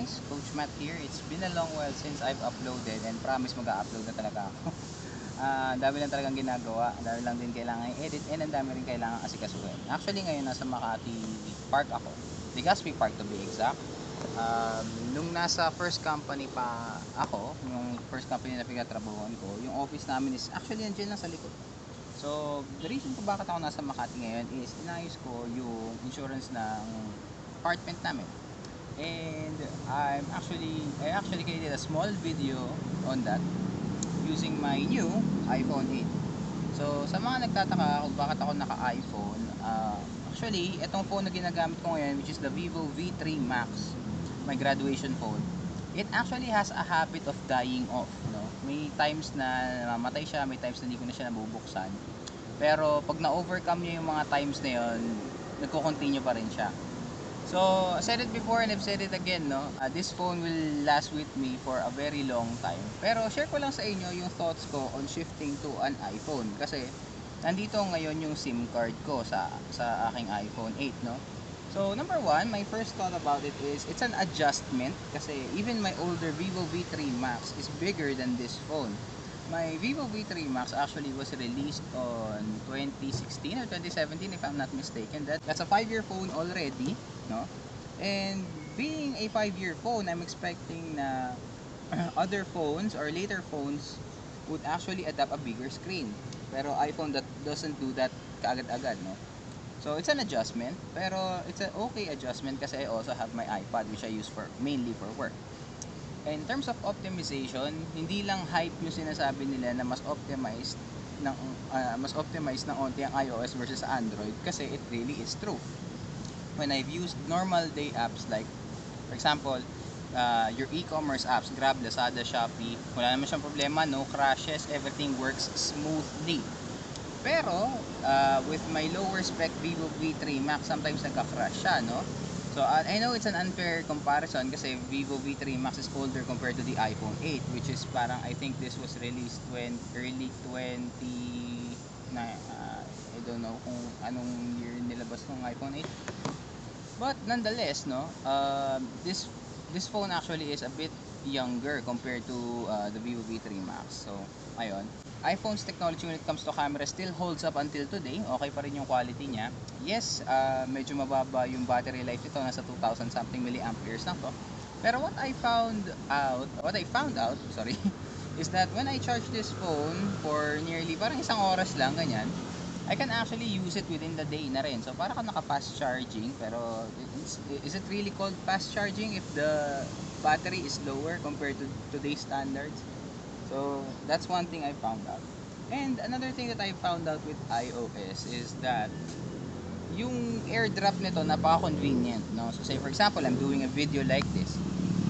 guys, Coach Matt here. It's been a long while since I've uploaded and promise mag-upload na talaga ako. Dami lang talagang ginagawa, dami lang din kailangan i-edit and ang dami rin kailangan asikasuhin. Actually ngayon nasa Makati Park ako, Legazpi Park to be exact. Nung nasa first company pa ako, yung first company na pinagtrabahuan ko, yung office namin is actually nandiyan lang sa likod. So, the reason ko bakit ako nasa Makati ngayon is inayos ko yung insurance ng apartment namin. And I actually created a small video on that using my new iPhone 8. So sa mga nagtataka kung bakit ako naka-iPhone, actually itong phone na ginagamit ko ngayon, which is the Vivo V3 Max, my graduation phone, it actually has a habit of dying off, no? May times na namamatay siya, may times na hindi ko na siya nabubuksan. Pero pag na-overcome niya yung mga times na yon, nagko-continue pa rin siya. So, I said it before and I've said it again, no? This phone will last with me for a very long time. Pero share ko lang sa inyo yung thoughts ko on shifting to an iPhone. Kasi, nandito ngayon yung SIM card ko sa aking iPhone 8, no? So, number one, my first thought about it is, it's an adjustment. Kasi, even my older Vivo V3 Max is bigger than this phone. My Vivo V3 Max actually was released on 2016 or 2017 if I'm not mistaken. That's a 5-year phone already, no? And being a 5-year phone, I'm expecting na other phones or later phones would actually adapt a bigger screen. Pero iPhone that doesn't do that kaagad-agad, no? So it's an adjustment, pero it's an okay adjustment kasi I also have my iPad which I use mainly for work. In terms of optimization, hindi lang hype yung sinasabi nila na mas optimized ng onti ang iOS versus Android, kasi it really is true. When I've used normal day apps like, for example, your e-commerce apps, Grab, Lazada, Shopee, wala naman siyang problema, no crashes, everything works smoothly. Pero with my lower spec Vivo V3 Max, sometimes nagka-crash siya, no? So I know it's an unfair comparison kasi Vivo V3 Max is older compared to the iPhone 8, which is parang, I think this was released early 20 na I don't know kung anong year nilabas ng iPhone 8. But nonetheless, no, this phone actually is a bit younger compared to the Vivo V3 Max. So ayun, iPhone's technology when it comes to camera still holds up until today. Okay pa rin yung quality niya. Yes, medyo mababa yung battery life nito, nasa 2000 something milliamperes lang to. Pero what I found out, sorry, is that when I charge this phone for nearly parang isang oras lang ganyan, I can actually use it within the day na rin. So para ka naka-fast charging, pero is it really called fast charging if the battery is lower compared to today's standards? So that's one thing I found out. And another thing that I found out with iOS is that yung airdrop nito napaka-convenient, no? So say for example, I'm doing a video like this.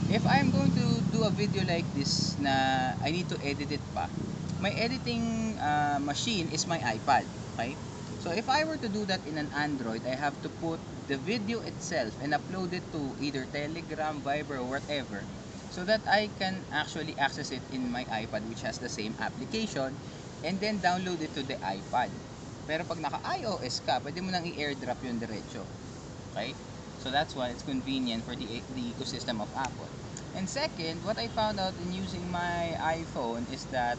If I'm going to do a video like this na I need to edit it pa, my editing machine is my iPad, okay? So if I were to do that in an Android, I have to put the video itself and upload it to either Telegram, Viber, or whatever, so that I can actually access it in my iPad, which has the same application, and then download it to the iPad. Pero pag naka-iOS ka, pwede mo nang i-airdrop yung diretso. Okay? So that's why it's convenient for the ecosystem of Apple. And second, what I found out in using my iPhone is that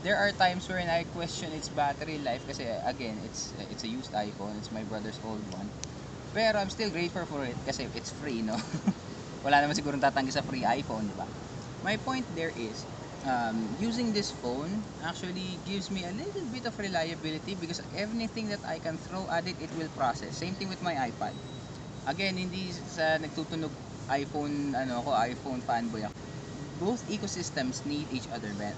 there are times wherein I question its battery life kasi again, it's a used iPhone, it's my brother's old one. Pero I'm still grateful for it kasi it's free, no? Wala naman siguro tatanggi sa free iPhone, di ba? My point there is, using this phone actually gives me a little bit of reliability because anything that I can throw at it, it will process. Same thing with my iPad. Again, hindi sa nagtutunog iPhone, iPhone fanboy ako. Both ecosystems need each other, man.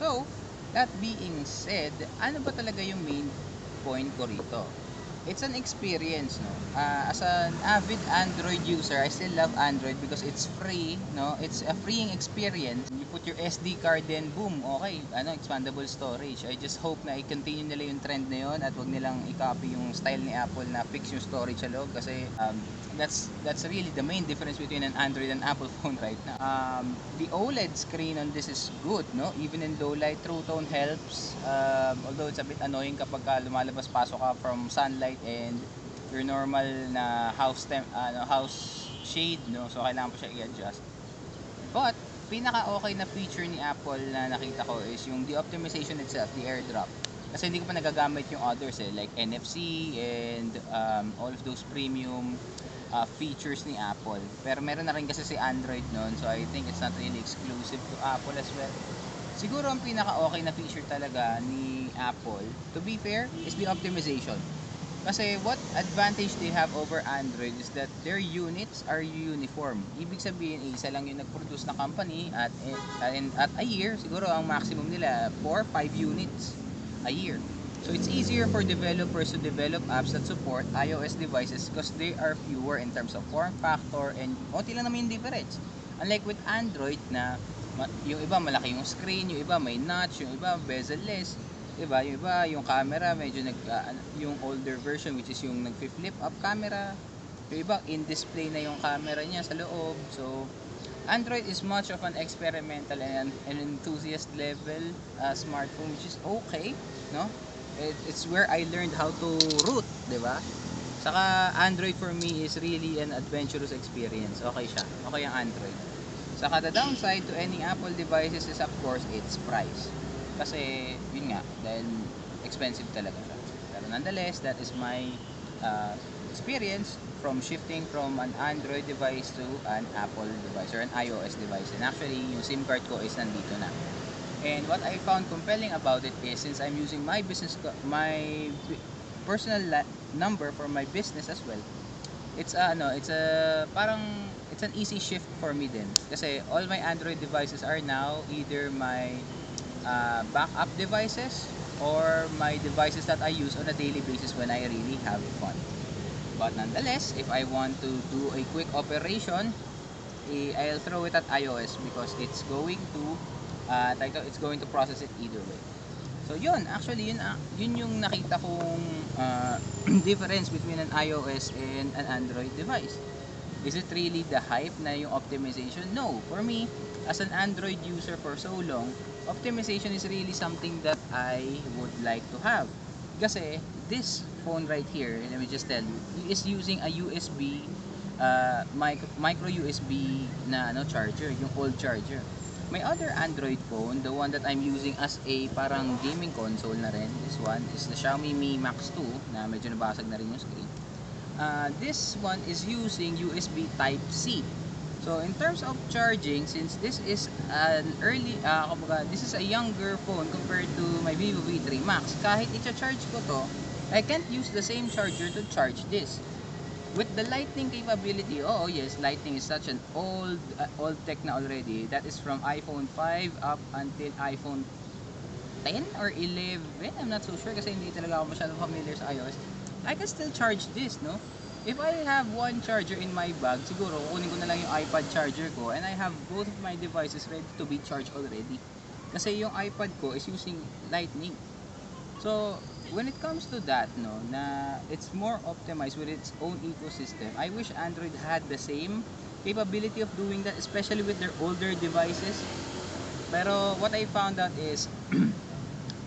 So, that being said, ano ba talaga yung main point ko rito? It's an experience, no? As an avid Android user, I still love Android because it's free, no? It's a freeing experience. You put your SD card, then boom, okay, expandable storage. I just hope na i-continue nila yung trend na yun at wag nilang i-copy yung style ni Apple na fix yung storage sa loob kasi that's really the main difference between an Android and Apple phone right now. The OLED screen on this is good, no? Even in low light, True Tone helps. Although it's a bit annoying kapag lumalabas-pasok ka from sunlight and your normal na house shade, no? So kailangan pa siya i-adjust. But pinaka okay na feature ni Apple na nakita ko is yung the optimization itself, the AirDrop. Kasi hindi ko pa nagagamit yung others like NFC and all of those premium features ni Apple. Pero meron na rin kasi si Android noon, so I think it's not really exclusive to Apple as well. Siguro ang pinaka okay na feature talaga ni Apple, to be fair, is the optimization. Kasi what advantage they have over Android is that their units are uniform. Ibig sabihin, isa lang yung nag-produce na company at a year, siguro ang maximum nila 4-5 units a year. So it's easier for developers to develop apps that support iOS devices because they are fewer in terms of form factor and konti lang naman yung difference. Unlike with Android na yung iba malaki yung screen, yung iba may notch, yung iba bezel-less, diba? Yung iba yung camera medyo yung older version which is yung nag-flip up camera, yung iba in-display na yung camera niya sa loob. So Android is much of an experimental and an enthusiast level smartphone, which is okay, no? It's where I learned how to root, diba? Saka Android for me is really an adventurous experience. Okay siya, okay ang Android. Saka the downside to any Apple devices is of course its price. Kasi yun nga, dahil expensive talaga siya. Pero nonetheless, that is my experience from shifting from an Android device to an Apple device or an iOS device. And actually, yung SIM card ko is nandito na. And what I found compelling about it is since I'm using my personal number for my business as well, it's an easy shift for me din. Kasi all my Android devices are now either my backup devices or my devices that I use on a daily basis when I really have fun. But nonetheless, if I want to do a quick operation, I'll throw it at iOS because it's going to process it either way. So yun, actually yun yung nakita kong difference between an iOS and an Android device. Is it really the hype na yung optimization? No, for me, as an Android user for so long, optimization is really something that I would like to have. Kasi this phone right here, let me just tell you, is using a USB micro USB na charger, yung old charger. My other Android phone, the one that I'm using as a parang gaming console na rin, this one is the Xiaomi Mi Max 2 na medyo nabasag na rin yung screen. This one is using USB Type-C. So in terms of charging, since this is an this is a younger phone compared to my Vivo V3 Max, kahit i-charge ko to, I can't use the same charger to charge this. With the lightning capability, oh yes, lightning is such an old tech na already. That is from iPhone 5 up until iPhone 10 or 11. I'm not so sure kasi hindi talaga ako masyadong familiar sa iOS. I can still charge this, no? If I have one charger in my bag, siguro kukunin ko na lang yung iPad charger ko and I have both of my devices ready to be charged already. Kasi yung iPad ko is using lightning. So when it comes to that, no, na it's more optimized with its own ecosystem, I wish Android had the same capability of doing that, especially with their older devices. Pero what I found out is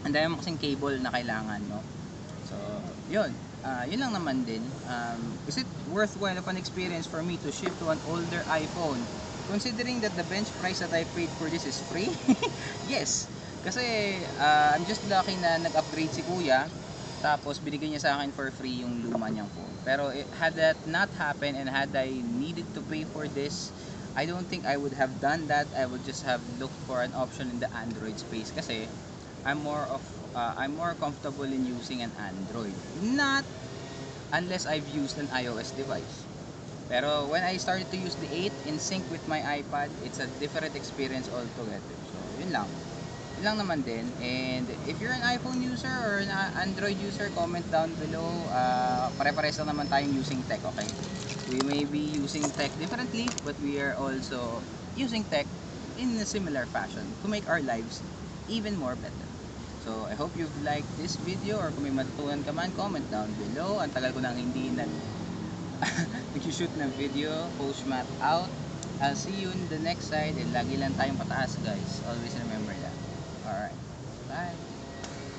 ang dami mo kasing cable na kailangan, no? So yun lang naman din. Is it worthwhile of an experience for me to shift to an older iPhone considering that the bench price that I paid for this is free? Yes. Kasi I'm just lucky na nag-upgrade si kuya, tapos binigay niya sa akin for free yung luma niyang phone. Pero had that not happened and had I needed to pay for this, I don't think I would have done that. I would just have looked for an option in the Android space kasi I'm more comfortable in using an Android. Not unless I've used an iOS device. Pero when I started to use the 8 in sync with my iPad, it's a different experience altogether. So yun lang naman din. And if you're an iPhone user or an Android user, comment down below. Pare-pares lang naman tayong using tech, okay? We may be using tech differently, but we are also using tech in a similar fashion to make our lives even more better. So I hope you've liked this video, or kung may matutunan ka man, comment down below. Ang tagal ko nang hindi nag-shoot ng video. Postmat out. I'll see you in the next side, and lagi lang tayong pataas, guys. Always remember that. Alright, bye.